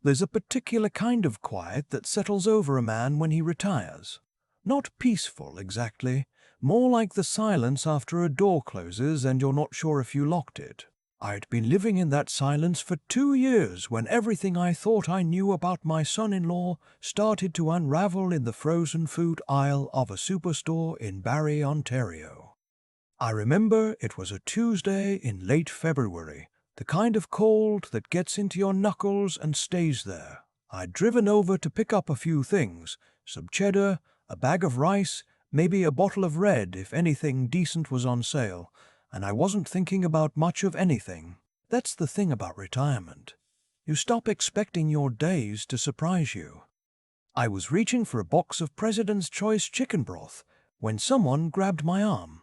There's a particular kind of quiet that settles over a man when he retires. Not peaceful, exactly. More like the silence after a door closes and you're not sure if you locked it. I'd been living in that silence for 2 years when everything I thought I knew about my son-in-law started to unravel in the frozen food aisle of a Superstore in Barrie, Ontario. I remember it was a Tuesday in late February, the kind of cold that gets into your knuckles and stays there. I'd driven over to pick up a few things, some cheddar, a bag of rice, maybe a bottle of red if anything decent was on sale, and I wasn't thinking about much of anything. That's the thing about retirement. You stop expecting your days to surprise you. I was reaching for a box of President's Choice chicken broth when someone grabbed my arm.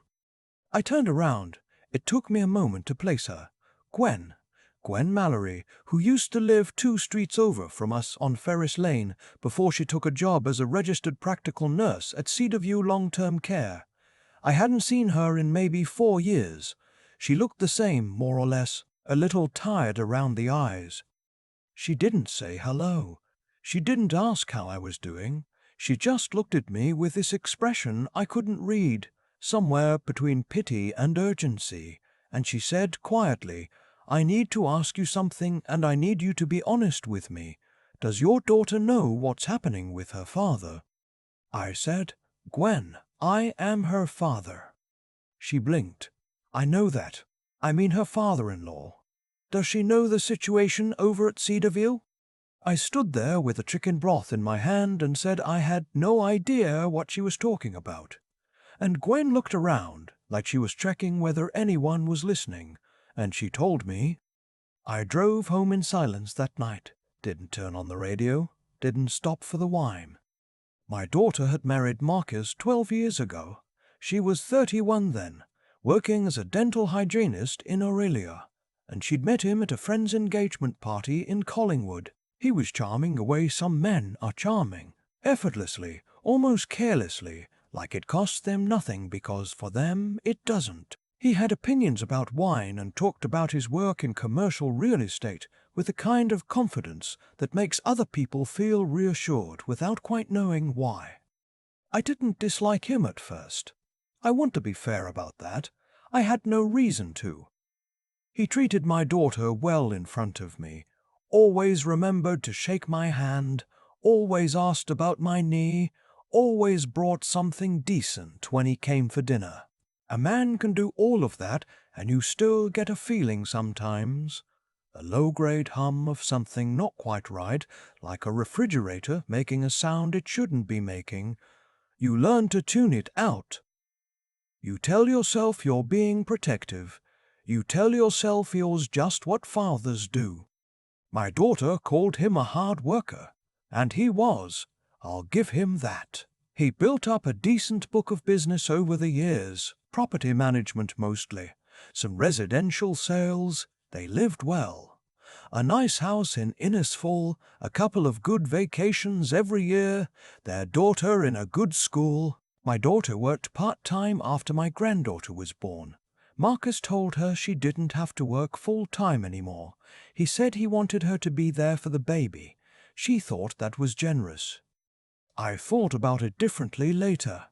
I turned around. It took me a moment to place her. Gwen Mallory, who used to live 2 streets over from us on Ferris Lane before she took a job as a registered practical nurse at Cedarview Long-Term Care. I hadn't seen her in maybe 4 years. She looked the same, more or less, a little tired around the eyes. She didn't say hello. She didn't ask how I was doing. She just looked at me with this expression I couldn't read, somewhere between pity and urgency, and she said quietly, "I need to ask you something and I need you to be honest with me. Does your daughter know what's happening with her father?" I said, "Gwen, I am her father." She blinked. "I know that. I mean her father-in-law. Does she know the situation over at Cedarview?" I stood there with the chicken broth in my hand and said I had no idea what she was talking about. And Gwen looked around like she was checking whether anyone was listening, and she told me. I drove home in silence that night, didn't turn on the radio, didn't stop for the wine. My daughter had married Marcus 12 years ago. She was 31 then, working as a dental hygienist in Aurelia, and she'd met him at a friend's engagement party in Collingwood. He was charming the way some men are charming, effortlessly, almost carelessly, like it costs them nothing because for them it doesn't. He had opinions about wine and talked about his work in commercial real estate with a kind of confidence that makes other people feel reassured without quite knowing why. I didn't dislike him at first. I want to be fair about that. I had no reason to. He treated my daughter well in front of me, always remembered to shake my hand, always asked about my knee, always brought something decent when he came for dinner. A man can do all of that, and you still get a feeling sometimes. A low-grade hum of something not quite right, like a refrigerator making a sound it shouldn't be making. You learn to tune it out. You tell yourself you're being protective. You tell yourself you're just what fathers do. My daughter called him a hard worker, and he was. I'll give him that. He built up a decent book of business over the years, property management mostly, some residential sales. They lived well. A nice house in Innisfall, a couple of good vacations every year, their daughter in a good school. My daughter worked part-time after my granddaughter was born. Marcus told her she didn't have to work full-time anymore. He said he wanted her to be there for the baby. She thought that was generous. I thought about it differently later.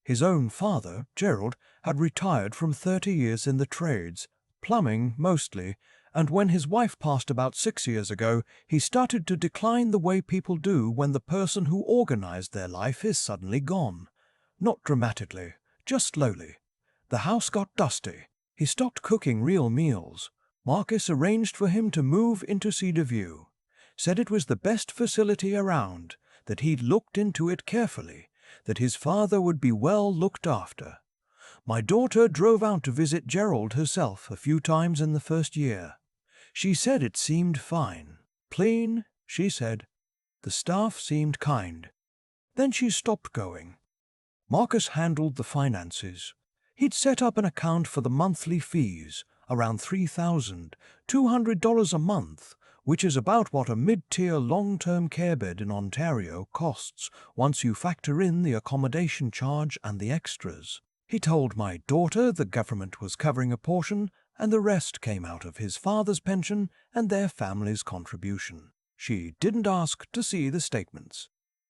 His own father, Gerald, had retired from 30 years in the trades, plumbing mostly, and when his wife passed about 6 years ago, he started to decline the way people do when the person who organized their life is suddenly gone. Not dramatically, just slowly. The house got dusty. He stopped cooking real meals. Marcus arranged for him to move into Cedarview. Said it was the best facility around, that he'd looked into it carefully, that his father would be well looked after. My daughter drove out to visit Gerald herself a few times in the first year. She said it seemed fine. Clean, she said. The staff seemed kind. Then she stopped going. Marcus handled the finances. He'd set up an account for the monthly fees, around $3,200 a month, which is about what a mid-tier long-term care bed in Ontario costs once you factor in the accommodation charge and the extras. He told my daughter the government was covering a portion, and the rest came out of his father's pension and their family's contribution. She didn't ask to see the statements.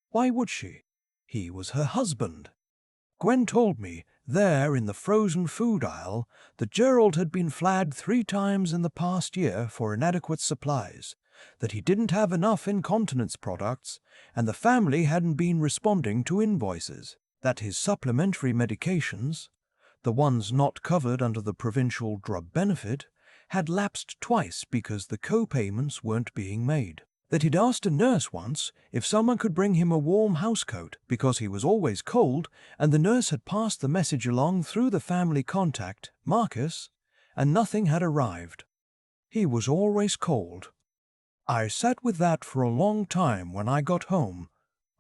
Why would she? He was her husband. Gwen told me, there in the frozen food aisle, that Gerald had been flagged 3 times in the past year for inadequate supplies, that he didn't have enough incontinence products, and the family hadn't been responding to invoices, that his supplementary medications, the ones not covered under the provincial drug benefit, had lapsed twice because the co-payments weren't being made. That he'd asked a nurse once if someone could bring him a warm housecoat because he was always cold, and the nurse had passed the message along through the family contact, Marcus, and nothing had arrived. He was always cold. I sat with that for a long time when I got home.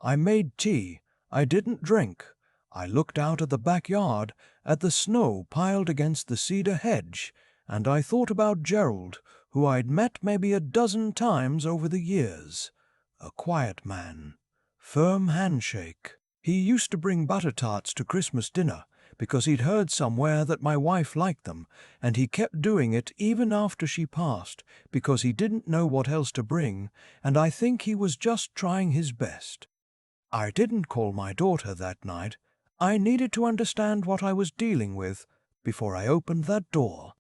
I made tea. I didn't drink. I looked out at the backyard, at the snow piled against the cedar hedge, and I thought about Gerald, who I'd met maybe a dozen times over the years. A quiet man. Firm handshake. He used to bring butter tarts to Christmas dinner because he'd heard somewhere that my wife liked them, and he kept doing it even after she passed because he didn't know what else to bring, and I think he was just trying his best. I didn't call my daughter that night. I needed to understand what I was dealing with before I opened that door.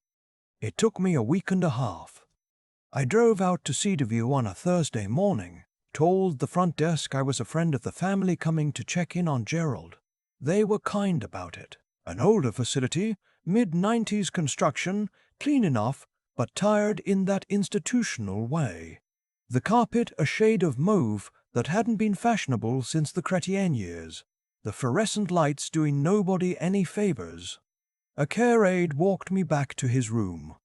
It took me a week and a half. I drove out to Cedarview on a Thursday morning, told the front desk I was a friend of the family coming to check in on Gerald. They were kind about it. An older facility, mid-90s construction, clean enough, but tired in that institutional way. The carpet a shade of mauve that hadn't been fashionable since the Chrétien years. The fluorescent lights doing nobody any favors. A care aide walked me back to his room.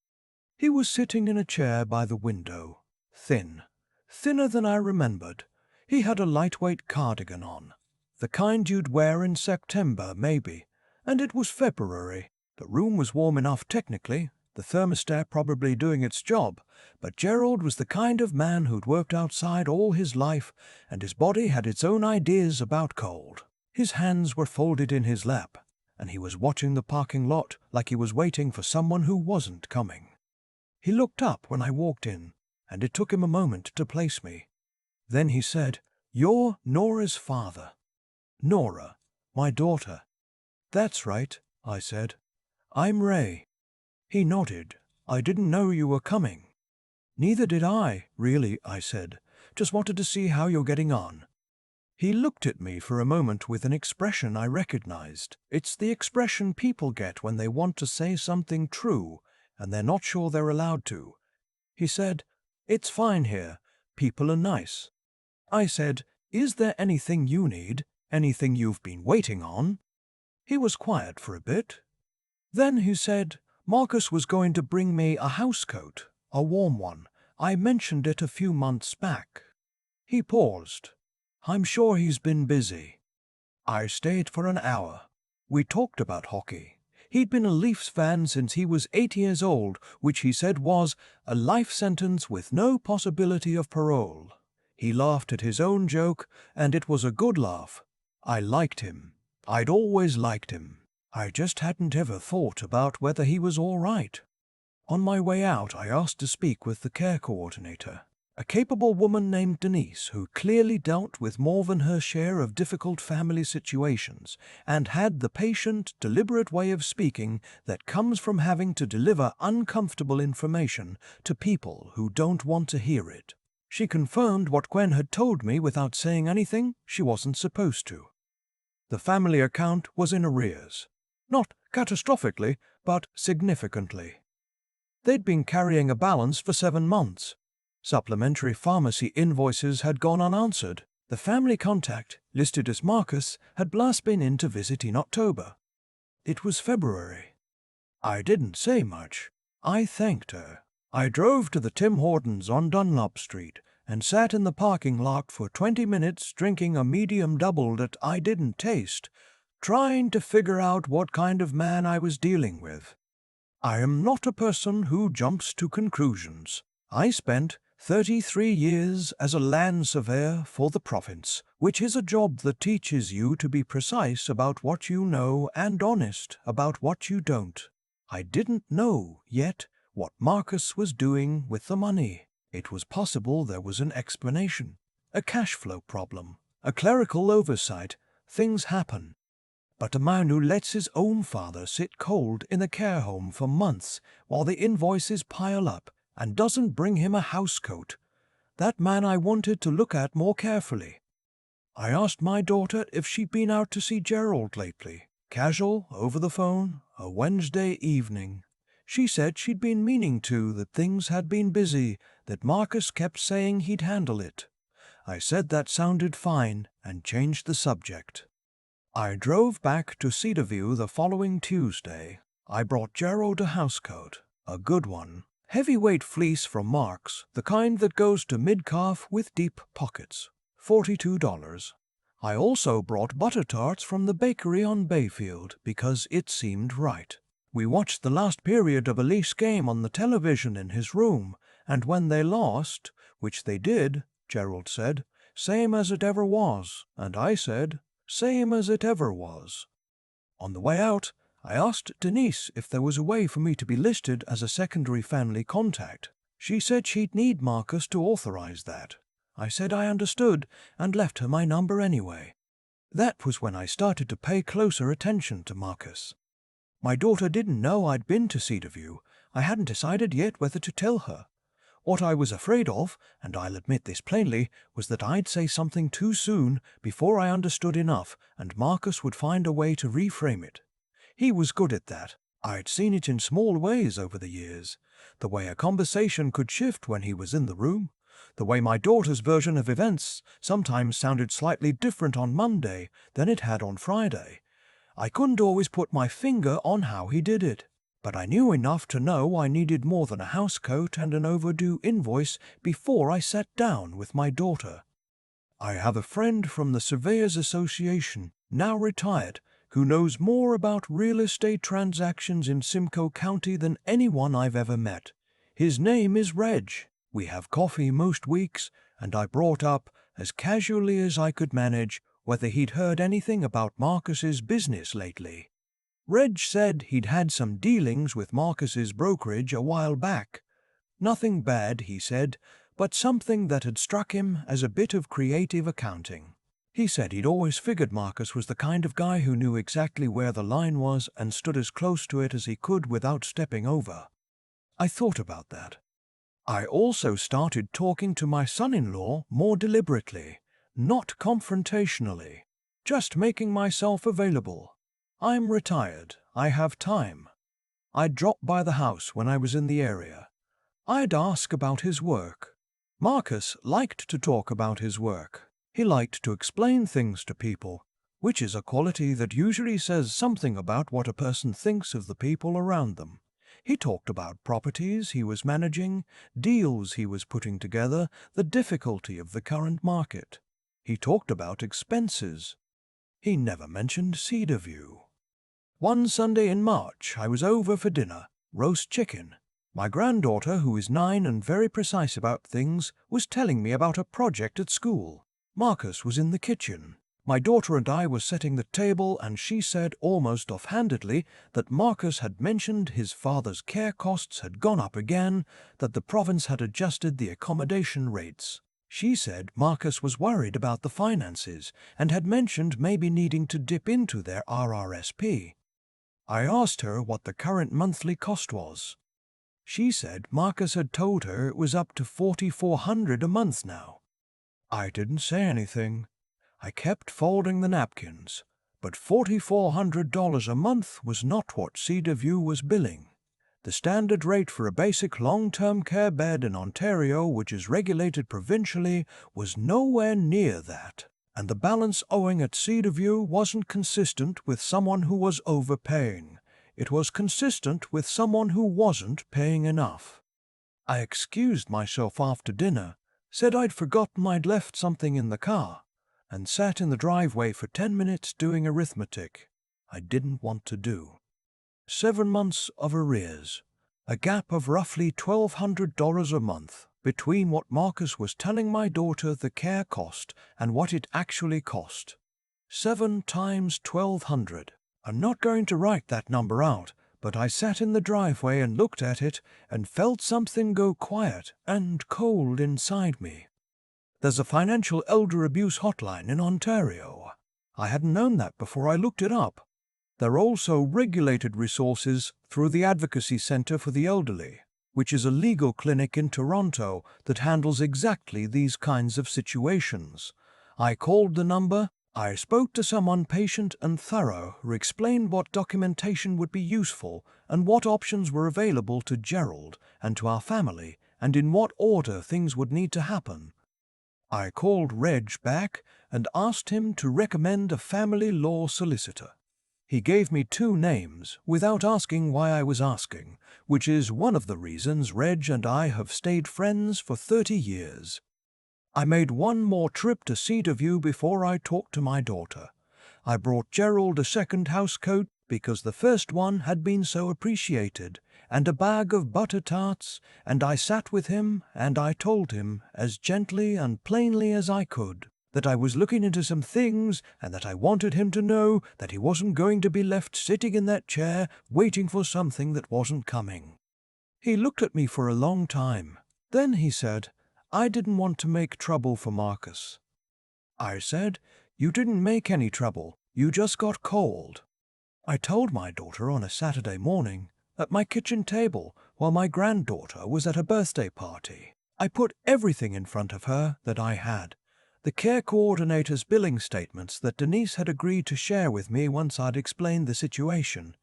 He was sitting in a chair by the window, thin, thinner than I remembered. He had a lightweight cardigan on, the kind you'd wear in September, maybe, and it was February. The room was warm enough technically, the thermostat probably doing its job, but Gerald was the kind of man who'd worked outside all his life, and his body had its own ideas about cold. His hands were folded in his lap, and he was watching the parking lot like he was waiting for someone who wasn't coming. He looked up when I walked in, and it took him a moment to place me. Then he said, "You're Nora's father." "Nora, my daughter." "That's right," I said. "I'm Ray." He nodded. "I didn't know you were coming." "Neither did I, really," I said. "Just wanted to see how you're getting on." He looked at me for a moment with an expression I recognized. It's the expression people get when they want to say something true, and they're not sure they're allowed to. He said, "It's fine here. People are nice." I said, "Is there anything you need? Anything you've been waiting on?" He was quiet for a bit. Then he said, "Marcus was going to bring me a housecoat, a warm one. I mentioned it a few months back." He paused. "I'm sure he's been busy." I stayed for an hour. We talked about hockey. He'd been a Leafs fan since he was 8 years old, which he said was a life sentence with no possibility of parole. He laughed at his own joke, and it was a good laugh. I liked him. I'd always liked him. I just hadn't ever thought about whether he was all right. On my way out, I asked to speak with the care coordinator, a capable woman named Denise who clearly dealt with more than her share of difficult family situations and had the patient, deliberate way of speaking that comes from having to deliver uncomfortable information to people who don't want to hear it. She confirmed what Gwen had told me without saying anything she wasn't supposed to. The family account was in arrears. Not catastrophically, but significantly. They'd been carrying a balance for 7 months. Supplementary pharmacy invoices had gone unanswered. The family contact, listed as Marcus, had last been in to visit in October. It was February. I didn't say much. I thanked her. I drove to the Tim Hortons on Dunlop Street and sat in the parking lot for 20 minutes drinking a medium double that I didn't taste, trying to figure out what kind of man I was dealing with. I am not a person who jumps to conclusions. I spent 33 years as a land surveyor for the province, which is a job that teaches you to be precise about what you know and honest about what you don't. I didn't know yet what Marcus was doing with the money. It was possible there was an explanation, a cash flow problem, a clerical oversight. Things happen. But a man who lets his own father sit cold in a care home for months while the invoices pile up and doesn't bring him a housecoat, that man I wanted to look at more carefully. I asked my daughter if she'd been out to see Gerald lately. Casual, over the phone, a Wednesday evening. She said she'd been meaning to, that things had been busy, that Marcus kept saying he'd handle it. I said that sounded fine and changed the subject. I drove back to Cedarview the following Tuesday. I brought Gerald a housecoat, a good one. Heavyweight fleece from Marks, the kind that goes to mid-calf with deep pockets. $42. I also brought butter tarts from the bakery on Bayfield because it seemed right. We watched the last period of a Leafs game on the television in his room, and when they lost, which they did, Gerald said, "Same as it ever was," and I said, "Same as it ever was." On the way out, I asked Denise if there was a way for me to be listed as a secondary family contact. She said she'd need Marcus to authorize that. I said I understood and left her my number anyway. That was when I started to pay closer attention to Marcus. My daughter didn't know I'd been to Cedarview. I hadn't decided yet whether to tell her. What I was afraid of, and I'll admit this plainly, was that I'd say something too soon before I understood enough, and Marcus would find a way to reframe it. He was good at that. I'd seen it in small ways over the years. The way a conversation could shift when he was in the room. The way my daughter's version of events sometimes sounded slightly different on Monday than it had on Friday. I couldn't always put my finger on how he did it, but I knew enough to know I needed more than a housecoat and an overdue invoice before I sat down with my daughter. I have a friend from the Surveyors Association, now retired, who knows more about real estate transactions in Simcoe County than anyone I've ever met. His name is Reg. We have coffee most weeks, and I brought up, as casually as I could manage, whether he'd heard anything about Marcus's business lately. Reg said he'd had some dealings with Marcus's brokerage a while back. Nothing bad, he said, but something that had struck him as a bit of creative accounting. He said he'd always figured Marcus was the kind of guy who knew exactly where the line was and stood as close to it as he could without stepping over. I thought about that. I also started talking to my son-in-law more deliberately, not confrontationally, just making myself available. I'm retired. I have time. I'd drop by the house when I was in the area. I'd ask about his work. Marcus liked to talk about his work. He liked to explain things to people, which is a quality that usually says something about what a person thinks of the people around them. He talked about properties he was managing, deals he was putting together, the difficulty of the current market. He talked about expenses. He never mentioned Cedarview. One Sunday in March, I was over for dinner, roast chicken. My granddaughter, who is 9 and very precise about things, was telling me about a project at school. Marcus was in the kitchen. My daughter and I were setting the table, and she said almost offhandedly that Marcus had mentioned his father's care costs had gone up again, that the province had adjusted the accommodation rates. She said Marcus was worried about the finances and had mentioned maybe needing to dip into their RRSP. I asked her what the current monthly cost was. She said Marcus had told her it was up to $4,400 a month now. I didn't say anything. I kept folding the napkins, but $4,400 a month was not what Cedarview was billing. The standard rate for a basic long-term care bed in Ontario, which is regulated provincially, was nowhere near that, and the balance owing at Cedarview wasn't consistent with someone who was overpaying. It was consistent with someone who wasn't paying enough. I excused myself after dinner, said I'd forgotten I'd left something in the car, and sat in the driveway for 10 minutes doing arithmetic I didn't want to do. 7 months of arrears, a gap of roughly $1,200 a month between what Marcus was telling my daughter the care cost and what it actually cost. 7 times $1,200. I'm not going to write that number out, but I sat in the driveway and looked at it and felt something go quiet and cold inside me. There's a financial elder abuse hotline in Ontario. I hadn't known that before I looked it up. There are also regulated resources through the Advocacy Centre for the Elderly, which is a legal clinic in Toronto that handles exactly these kinds of situations. I called the number. I spoke to someone patient and thorough who explained what documentation would be useful and what options were available to Gerald and to our family and in what order things would need to happen. I called Reg back and asked him to recommend a family law solicitor. He gave me 2 names without asking why I was asking, which is one of the reasons Reg and I have stayed friends for 30 years. I made one more trip to Cedar View before I talked to my daughter. I brought Gerald a second housecoat because the first one had been so appreciated, and a bag of butter tarts, and I sat with him and I told him, as gently and plainly as I could, that I was looking into some things and that I wanted him to know that he wasn't going to be left sitting in that chair waiting for something that wasn't coming. He looked at me for a long time. Then he said, I didn't want to make trouble for Marcus. I said, you didn't make any trouble, you just got cold. I told my daughter on a Saturday morning at my kitchen table while my granddaughter was at a birthday party. I put everything in front of her that I had. The care coordinator's billing statements that Denise had agreed to share with me once I'd explained the situation,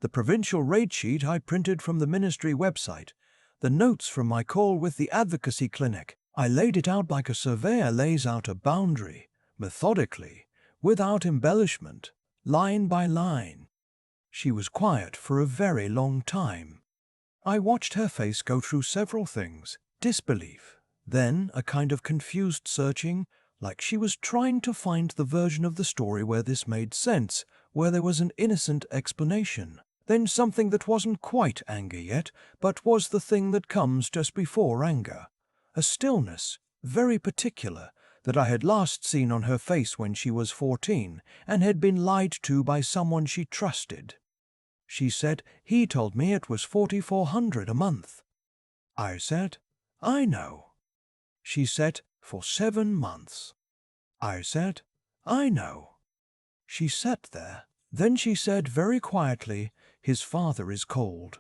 the provincial rate sheet I printed from the ministry website, the notes from my call with the advocacy clinic. I laid it out like a surveyor lays out a boundary, methodically, without embellishment, line by line. She was quiet for a very long time. I watched her face go through several things: disbelief, then a kind of confused searching, like she was trying to find the version of the story where this made sense, where there was an innocent explanation. Then something that wasn't quite anger yet, but was the thing that comes just before anger. A stillness, very particular, that I had last seen on her face when she was 14 and had been lied to by someone she trusted. She said, he told me it was $4,400 a month. I said, I know. She said, for 7 months. I said, I know. She sat there. Then she said very quietly, his father is cold.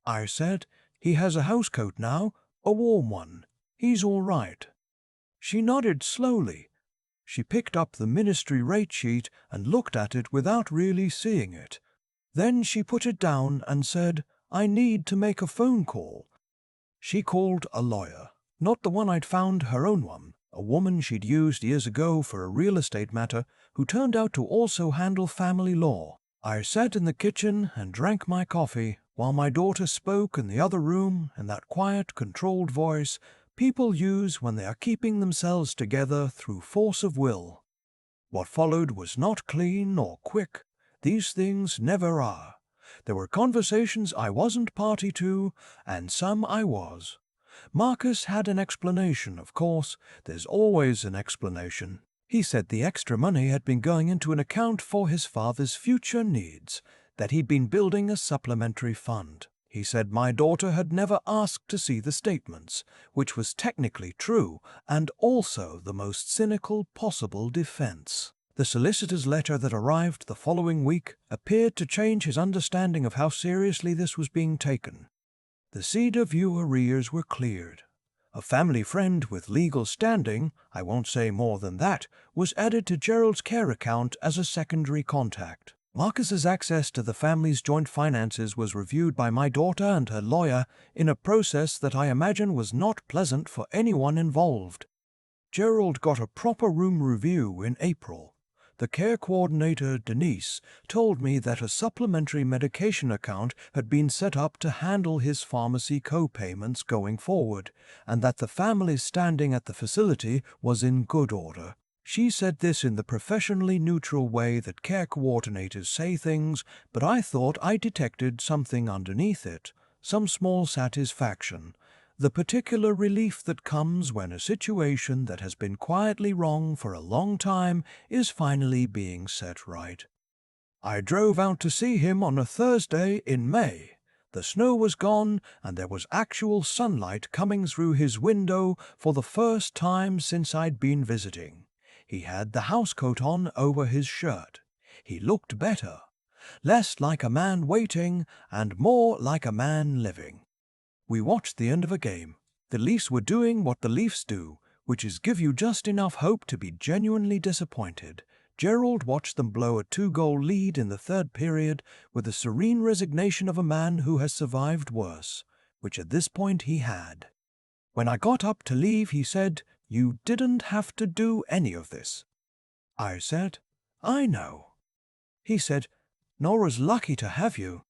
I said, he has a housecoat now, a warm one. He's all right. She nodded slowly. She picked up the ministry rate sheet and looked at it without really seeing it. Then she put it down and said, I need to make a phone call. She called a lawyer, not the one I'd found, her own one, a woman she'd used years ago for a real estate matter who turned out to also handle family law. I sat in the kitchen and drank my coffee while my daughter spoke in the other room in that quiet, controlled voice people use when they are keeping themselves together through force of will. What followed was not clean or quick. These things never are. There were conversations I wasn't party to, and some I was. Marcus had an explanation, of course. There's always an explanation. He said the extra money had been going into an account for his father's future needs, that he'd been building a supplementary fund. He said my daughter had never asked to see the statements, which was technically true and also the most cynical possible defense. The solicitor's letter that arrived the following week appeared to change his understanding of how seriously this was being taken. The Cedar View arrears were cleared. A family friend with legal standing, I won't say more than that, was added to Gerald's care account as a secondary contact. Marcus's access to the family's joint finances was reviewed by my daughter and her lawyer in a process that I imagine was not pleasant for anyone involved. Gerald got a proper room review in April. The care coordinator, Denise, told me that a supplementary medication account had been set up to handle his pharmacy co-payments going forward, and that the family's standing at the facility was in good order. She said this in the professionally neutral way that care coordinators say things, but I thought I detected something underneath it, some small satisfaction, the particular relief that comes when a situation that has been quietly wrong for a long time is finally being set right. I drove out to see him on a Thursday in May. The snow was gone, and there was actual sunlight coming through his window for the first time since I'd been visiting. He had the housecoat on over his shirt. He looked better, less like a man waiting and more like a man living. We watched the end of a game. The Leafs were doing what the Leafs do, which is give you just enough hope to be genuinely disappointed. Gerald watched them blow a 2-goal lead in the third period with the serene resignation of a man who has survived worse, which at this point he had. When I got up to leave, he said, "You didn't have to do any of this." I said, "I know." He said, "Nora's lucky to have you."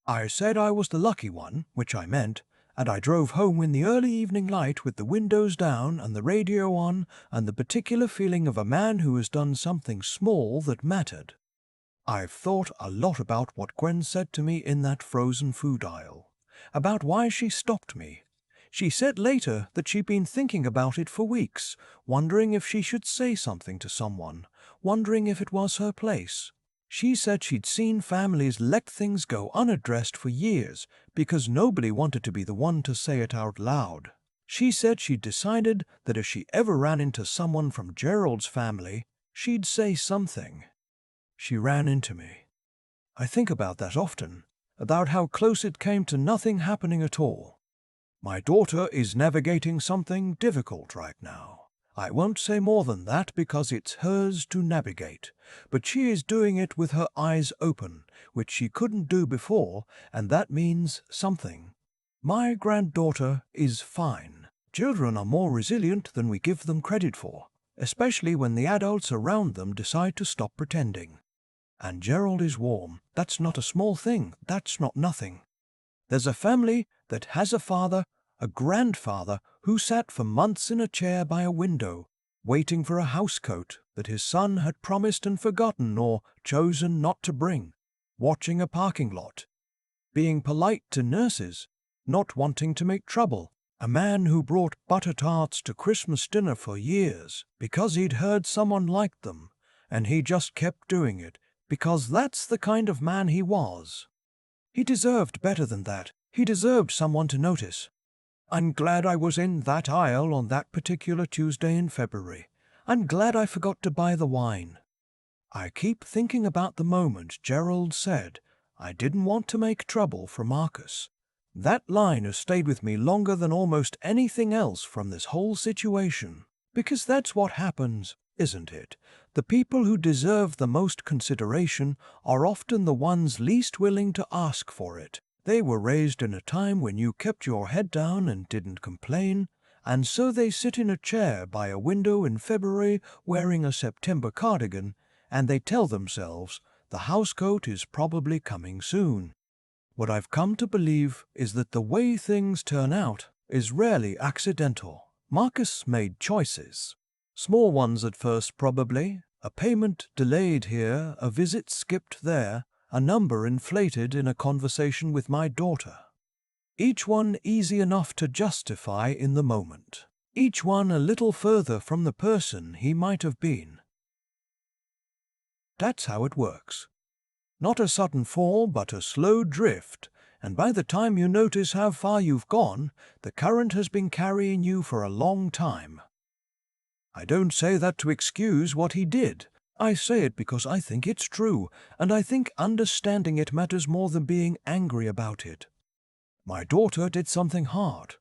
I said I was the lucky one, which I meant, and I drove home in the early evening light with the windows down and the radio on and the particular feeling of a man who has done something small that mattered. I've thought a lot about what Gwen said to me in that frozen food aisle, about why she stopped me. She said later that she'd been thinking about it for weeks, wondering if she should say something to someone, wondering if it was her place. She said she'd seen families let things go unaddressed for years because nobody wanted to be the one to say it out loud. She said she'd decided that if she ever ran into someone from Gerald's family, she'd say something. She ran into me. I think about that often, about how close it came to nothing happening at all. My daughter is navigating something difficult right now. I won't say more than that because it's hers to navigate, but she is doing it with her eyes open, which she couldn't do before, and that means something. My granddaughter is fine. Children are more resilient than we give them credit for, especially when the adults around them decide to stop pretending. And Gerald is warm. That's not a small thing. That's not nothing. There's a family that has a father, a grandfather, who sat for months in a chair by a window, waiting for a housecoat that his son had promised and forgotten or chosen not to bring, watching a parking lot, being polite to nurses, not wanting to make trouble, a man who brought butter tarts to Christmas dinner for years because he'd heard someone liked them, and he just kept doing it because that's the kind of man he was. He deserved better than that. He deserved someone to notice. I'm glad I was in that aisle on that particular Tuesday in February. I'm glad I forgot to buy the wine. I keep thinking about the moment Gerald said, "I didn't want to make trouble for Marcus." That line has stayed with me longer than almost anything else from this whole situation. Because that's what happens, isn't it? The people who deserve the most consideration are often the ones least willing to ask for it. They were raised in a time when you kept your head down and didn't complain, and so they sit in a chair by a window in February wearing a September cardigan, and they tell themselves the housecoat is probably coming soon. What I've come to believe is that the way things turn out is rarely accidental. Marcus made choices. Small ones at first probably, a payment delayed here, a visit skipped there, a number inflated in a conversation with my daughter. Each one easy enough to justify in the moment. Each one a little further from the person he might have been. That's how it works. Not a sudden fall, but a slow drift, and by the time you notice how far you've gone, the current has been carrying you for a long time. I don't say that to excuse what he did. I say it because I think it's true, and I think understanding it matters more than being angry about it. My daughter did something hard.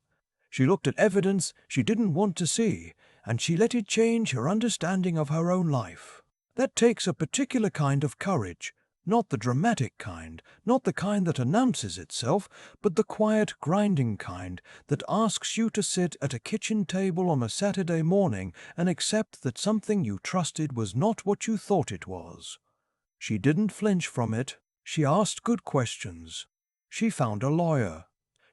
She looked at evidence she didn't want to see, and she let it change her understanding of her own life. That takes a particular kind of courage, not the dramatic kind, not the kind that announces itself, but the quiet, grinding kind that asks you to sit at a kitchen table on a Saturday morning and accept that something you trusted was not what you thought it was. She didn't flinch from it. She asked good questions. She found a lawyer.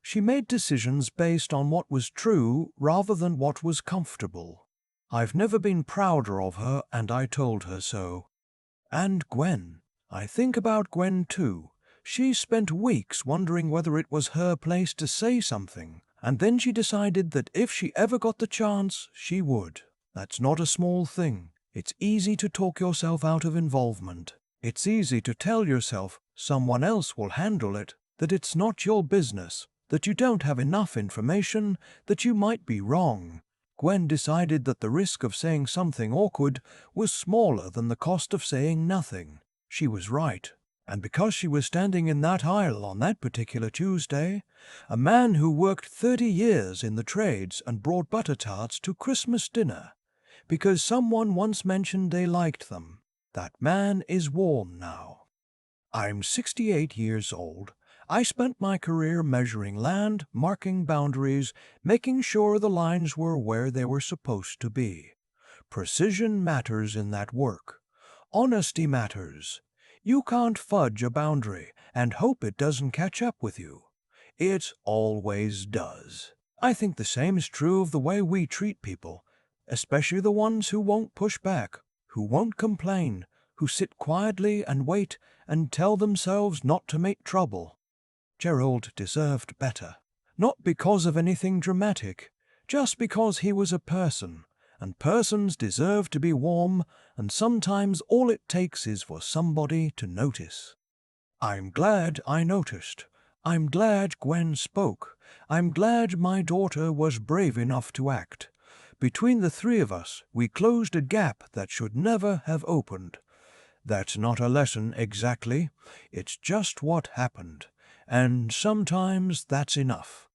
She made decisions based on what was true rather than what was comfortable. I've never been prouder of her, and I told her so. And Gwen. I think about Gwen too. She spent weeks wondering whether it was her place to say something, and then she decided that if she ever got the chance, she would. That's not a small thing. It's easy to talk yourself out of involvement. It's easy to tell yourself someone else will handle it, that it's not your business, that you don't have enough information, that you might be wrong. Gwen decided that the risk of saying something awkward was smaller than the cost of saying nothing. She was right. And because she was standing in that aisle on that particular Tuesday, a man who worked 30 years in the trades and brought butter tarts to Christmas dinner, because someone once mentioned they liked them, that man is warm now. I'm 68 years old. I spent my career measuring land, marking boundaries, making sure the lines were where they were supposed to be. Precision matters in that work. Honesty matters. You can't fudge a boundary and hope it doesn't catch up with you. It always does. I think the same is true of the way we treat people, especially the ones who won't push back, who won't complain, who sit quietly and wait and tell themselves not to make trouble. Gerald deserved better. Not because of anything dramatic, just because he was a person, and persons deserve to be warm, and sometimes all it takes is for somebody to notice. I'm glad I noticed. I'm glad Gwen spoke. I'm glad my daughter was brave enough to act. Between the three of us, we closed a gap that should never have opened. That's not a lesson exactly. It's just what happened. And sometimes that's enough.